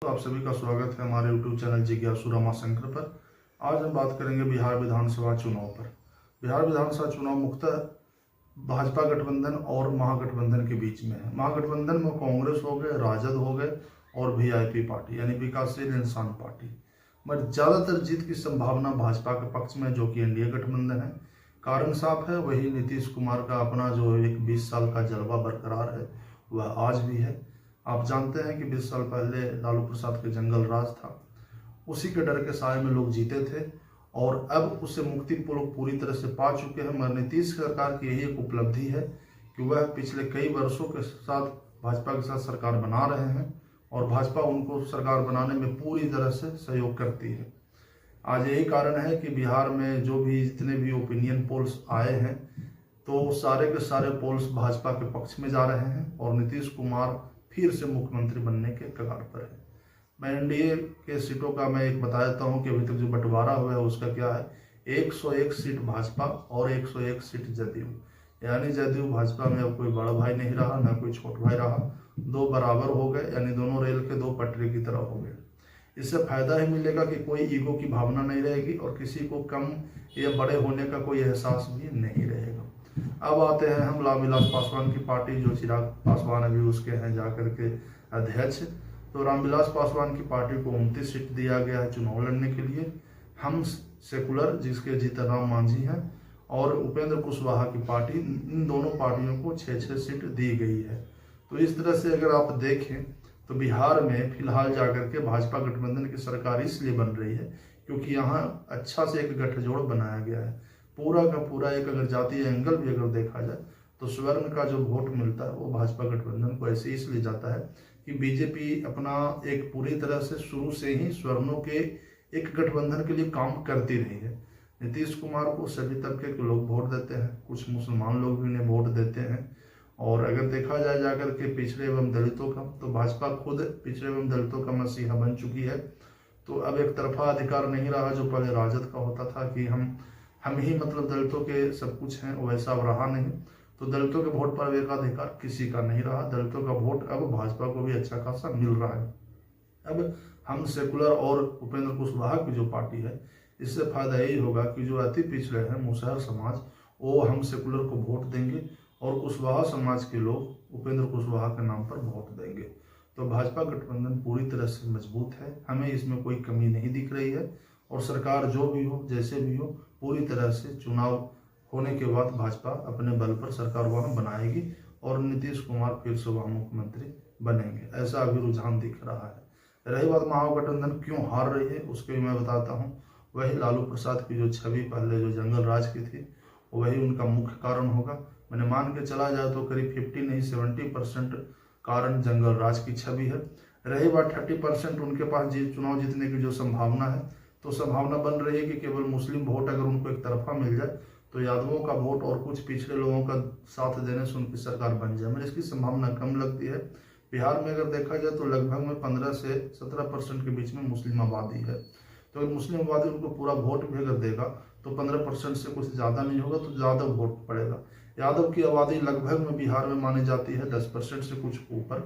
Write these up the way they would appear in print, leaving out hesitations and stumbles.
तो आप सभी का स्वागत है हमारे YouTube चैनल जिज्ञासु रमाशंकर पर। आज हम बात करेंगे बिहार विधानसभा चुनाव पर। बिहार विधानसभा चुनाव मुख्यतः भाजपा गठबंधन और महागठबंधन के बीच में है। महागठबंधन में कांग्रेस हो गए, राजद हो गए और वीआईपी पार्टी यानी विकासशील इंसान पार्टी। मगर ज़्यादातर जीत की संभावना भाजपा के पक्ष में, जो कि एनडीए गठबंधन है। कारण साफ है, वही नीतीश कुमार का अपना जो एक 20 साल का जलवा बरकरार है वह आज भी है। आप जानते हैं कि 20 साल पहले लालू प्रसाद के जंगल राज था, उसी के डर के साए में लोग जीते थे और अब उससे मुक्ति लोग पूरी तरह से पा चुके हैं। मगर नीतीश सरकार की यही एक उपलब्धि है कि वह पिछले कई वर्षों के साथ भाजपा के साथ सरकार बना रहे हैं और भाजपा उनको सरकार बनाने में पूरी तरह से सहयोग करती है। आज यही कारण है कि बिहार में जो भी जितने भी ओपिनियन पोल्स आए हैं तो सारे के सारे पोल्स भाजपा के पक्ष में जा रहे हैं और नीतीश कुमार फिर से मुख्यमंत्री बनने के कगार पर है। मैं एनडीए के सीटों का मैं एक बता देता हूं कि अभी तक जो बंटवारा हुआ है उसका क्या है। 101 सीट भाजपा और 101 सीट जदयू, यानी जदयू भाजपा में अब कोई बड़ा भाई नहीं रहा, ना कोई छोटा भाई रहा, दो बराबर हो गए, यानी दोनों रेल के दो पटरी की तरह हो गए। इससे फायदा ही मिलेगा कि कोई ईगो की भावना नहीं रहेगी और किसी को कम या बड़े होने का कोई एहसास भी नहीं रहेगा। अब आते हैं हम रामविलास पासवान की पार्टी, जो चिराग पासवान अभी उसके हैं जाकर के अध्यक्ष। तो रामविलास पासवान की पार्टी को 29 सीट दिया गया है चुनाव लड़ने के लिए। हम सेकुलर, जिसके जीतन राम मांझी हैं, और उपेंद्र कुशवाहा की पार्टी, इन दोनों पार्टियों को 6-6 सीट दी गई है। तो इस तरह से अगर आप देखें तो बिहार में फिलहाल जाकर के भाजपा गठबंधन की सरकार इसलिए बन रही है क्योंकि यहाँ अच्छा से एक गठजोड़ बनाया गया है। पूरा का पूरा एक अगर जातीय एंगल भी अगर देखा जाए तो स्वर्ण का जो वोट मिलता है वो भाजपा गठबंधन को ऐसे इसलिए जाता है कि बीजेपी अपना एक पूरी तरह से शुरू से ही स्वर्णों के एक गठबंधन के लिए काम करती रही है। नीतीश कुमार को सभी तबके के लोग वोट देते हैं, कुछ मुसलमान लोग भी उन्हें वोट देते हैं। और अगर देखा जाए जाकर के पिछड़े एवं दलितों का, तो भाजपा खुद पिछड़े एवं दलितों का मसीहा बन चुकी है। तो अब एक तरफा अधिकार नहीं रहा जो पहले राजद का होता था कि हम ही मतलब दलितों के सब कुछ हैं, वैसा अब रहा नहीं। तो दलितों के वोट पर एकाधिकार किसी का नहीं रहा। दलितों का वोट अब भाजपा को भी अच्छा खासा मिल रहा है। अब हम सेकुलर और उपेंद्र कुशवाहा की जो पार्टी है, इससे फायदा यही होगा कि जो अति पिछड़े हैं मुसहर समाज, वो हम सेकुलर को वोट देंगे और कुशवाहा समाज के लोग उपेंद्र कुशवाहा के नाम पर वोट देंगे। तो भाजपा गठबंधन पूरी तरह से मजबूत है, हमें इसमें कोई कमी नहीं दिख रही है। और सरकार जो भी हो, जैसे भी हो, पूरी तरह से चुनाव होने के बाद भाजपा अपने बल पर सरकार वहां बनाएगी और नीतीश कुमार फिर से वहां मुख्यमंत्री बनेंगे, ऐसा अभी रुझान दिख रहा है। रही बात महागठबंधन क्यों हार रही है, उसके भी मैं बताता हूँ। वही लालू प्रसाद की जो छवि पहले जो जंगल राज की थी, वही उनका मुख्य कारण होगा। मैंने मान के चला जाए तो करीब 50 नहीं 70% कारण जंगल राज की छवि है। रही बात 30% उनके पास चुनाव जीतने की जो संभावना है, तो संभावना बन रही है कि केवल मुस्लिम वोट अगर उनको एक तरफा मिल जाए तो यादवों का वोट और कुछ पिछड़े लोगों का साथ देने से उनकी सरकार बन जाए। मुझे इसकी संभावना कम लगती है। बिहार में अगर देखा जाए तो लगभग में 15 से 17% के बीच में मुस्लिम आबादी है। तो अगर मुस्लिम आबादी उनको पूरा वोट भी अगर देगा तो 15% से कुछ ज़्यादा नहीं होगा, तो ज़्यादा वोट पड़ेगा। यादव की आबादी लगभग में बिहार में मानी जाती है 10% से कुछ ऊपर।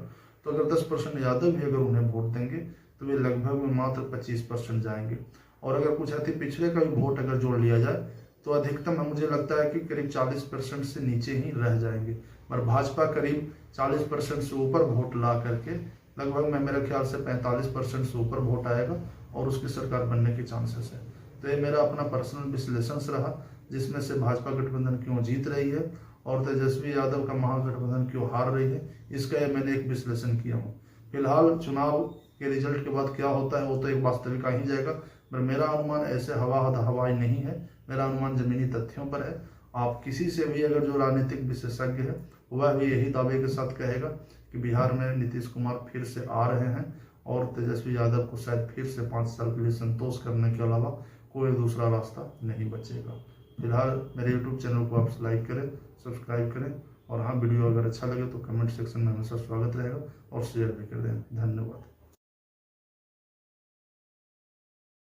तो अगर 10% यादव भी अगर उन्हें वोट देंगे तो वे लगभग में मात्र 25% जाएंगे। और अगर कुछ अति पिछड़े का भी वोट अगर जोड़ लिया जाए तो अधिकतम मुझे लगता है कि करीब 40% से नीचे ही रह जाएंगे। पर भाजपा करीब 40% से ऊपर वोट ला करके लगभग में मेरे ख्याल से 45% से ऊपर वोट आएगा और उसकी सरकार बनने के चांसेस है। तो ये मेरा अपना पर्सनल विश्लेषण रहा, जिसमें से भाजपा गठबंधन क्यों जीत रही है और तेजस्वी यादव का महागठबंधन क्यों हार रही है, इसका ये मैंने एक विश्लेषण किया हूँ। फिलहाल चुनाव के रिजल्ट के बाद क्या होता है वो तो एक वास्तविक आ ही जाएगा, पर मेरा अनुमान ऐसे हवाई नहीं है, मेरा अनुमान जमीनी तथ्यों पर है। आप किसी से भी अगर जो राजनीतिक विशेषज्ञ है वह भी यही दावे के साथ कहेगा कि बिहार में नीतीश कुमार फिर से आ रहे हैं और तेजस्वी यादव को शायद फिर से 5 साल के लिए संतोष करने के अलावा कोई दूसरा रास्ता नहीं बचेगा। फिलहाल मेरे YouTube चैनल को आप लाइक करें, सब्सक्राइब करें और हाँ, वीडियो अगर अच्छा लगे तो कमेंट सेक्शन में हमेशा स्वागत रहेगा और शेयर भी कर दें। धन्यवाद।